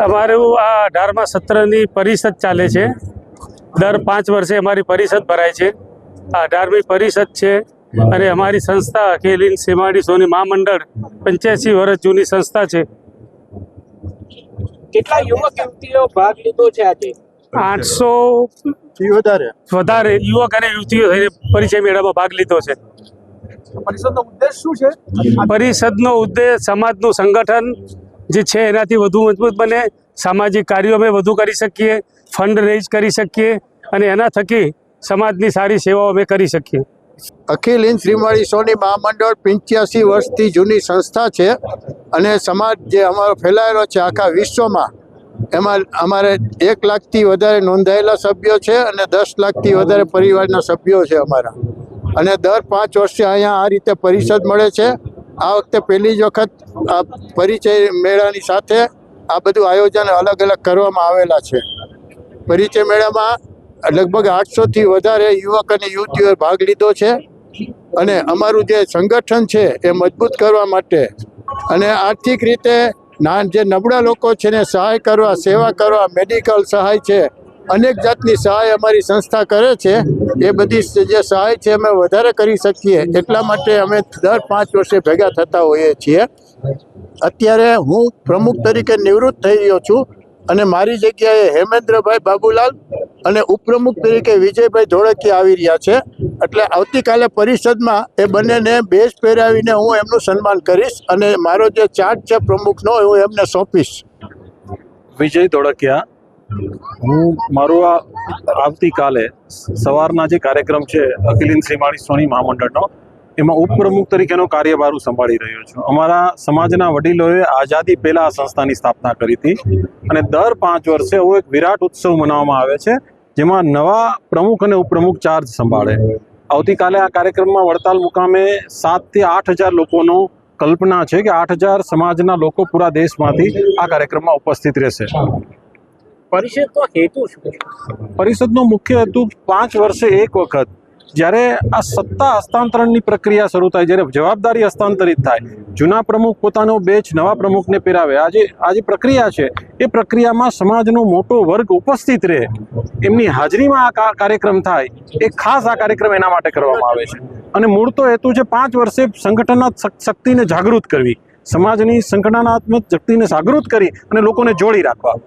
અમારું આ 18મા સત્રની પરિષદ ચાલે છે। દર 5 વર્ષે અમારી પરિષદ ભરાય છે। આ 18મી પરિષદ છે અને અમારી સંસ્થા અખિલ હિન્દ સીમાડી સોની મહામંડળ 85 વર્ષ જૂની સંસ્થા છે। કેટલા યુવક યુવતીઓ ભાગ લીધો છે આજે? 800 વધારે યુવક અને યુવતીઓ થઈને પરિચય મેળામાં ભાગ લીધો છે। પરિષદનો ઉદ્દેશ શું છે? પરિષદનો ઉદ્દેશ સમાજનું સંગઠન જે છે એનાથી વધુ મજબૂત બને, સામાજિક કાર્યો અમે વધુ કરી શકીએ, ફંડ રેઝ કરી શકીએ અને એના થકી સમાજની સારી સેવાઓ અમે કરી શકીએ। અખિલ હિન્દ શ્રીમાળી સોની મહામંડળ 85 વર્ષથી જૂની સંસ્થા છે અને સમાજ જે અમારો ફેલાયેલો છે આખા વિશ્વમાં, એમાં અમારે 1 લાખથી વધારે નોંધાયેલા સભ્યો છે અને 10 લાખથી વધારે પરિવારના સભ્યો છે અમારા। અને દર 5 વર્ષે અહીંયા આ રીતે પરિષદ મળે છે। આ વખતે પહેલી જ વખત આ પરિચય મેળાની સાથે આ બધું આયોજન અલગ અલગ કરવામાં આવેલા છે। પરિચય મેળામાં લગભગ 800થી વધારે યુવક અને યુવતીઓએ ભાગ લીધો છે અને અમારું જે સંગઠન છે એ મજબૂત કરવા માટે અને આર્થિક રીતે જે નબળા લોકો છે ને સહાય કરવા, સેવા કરવા, મેડિકલ સહાય છે, અનેક જાતની સહાય અમારી સંસ્થા કરે છે। એ બધી જે સહાય છે અમે વધારે કરી શકીએ એટલા માટે અમે દર 5 વર્ષે ભેગા થતા હોઈએ છીએ। અત્યારે હું પ્રમુખ તરીકે નિવૃત્ત થઈ રહ્યો છું અને મારી જગ્યાએ હેમેન્દ્રભાઈ બાબુલાલ અને ઉપપ્રમુખ તરીકે વિજયભાઈ ધોળકિયા આવી રહ્યા છે। એટલે આવતીકાલે પરિષદમાં એ બંનેને બેઝ પહેરાવીને હું એમનું સન્માન કરીશ અને મારો જે ચાર્જ છે પ્રમુખનો હું એમને સોંપીશ। વિજય ધોળકિયા, હું મારું આવતીકાલે સવારના જે કાર્યક્રમ છે અખિલ હિન્દ શ્રીમાળી સોની મહામંડળનો, એમાં ઉપપ્રમુખ તરીકેનો કાર્યભાર સંભાળી રહ્યો છું। અમારા સમાજના વડીલોએ આઝાદી પહેલા આ સંસ્થાની સ્થાપના કરી હતી અને દર 5 વર્ષે એવો એક વિરાટ ઉત્સવ મનાવવામાં આવે છે જેમાં નવા પ્રમુખ અને ઉપપ્રમુખ ચાર્જ સંભાળે। આવતીકાલે આ કાર્યક્રમમાં વડતાલ મુકામે 7થી 8 હજાર લોકોનો કલ્પના છે કે 8 હજાર સમાજના લોકો પૂરા દેશમાંથી આ કાર્યક્રમમાં ઉપસ્થિત રહેશે। પરિષદનો હેતુ શું છે? પરિષદનો મુખ્ય હેતુ 5 વર્ષે એક વખત જ્યારે આ સત્તા હસ્તાંતરણની પ્રક્રિયા શરૂ થાય, જ્યારે જવાબદારી હસ્તાંતરિત થાય, જૂના પ્રમુખ પોતાનો બેચ નવા પ્રમુખને પહેરાવે, આ જે પ્રક્રિયા છે એ પ્રક્રિયામાં સમાજનો મોટો વર્ગ ઉપસ્થિત રહે, એમની હાજરીમાં આ કાર્યક્રમ થાય, એ ખાસ આ કાર્યક્રમ એના માટે કરવામાં આવે છે। અને મૂળ તો હેતુ છે 5 વર્ષે સંગઠનાત્મક શક્તિને જાગૃત કરવી, સમાજની સંગઠનાત્મક શક્તિને જાગૃત કરી અને લોકોને જોડી રાખવા।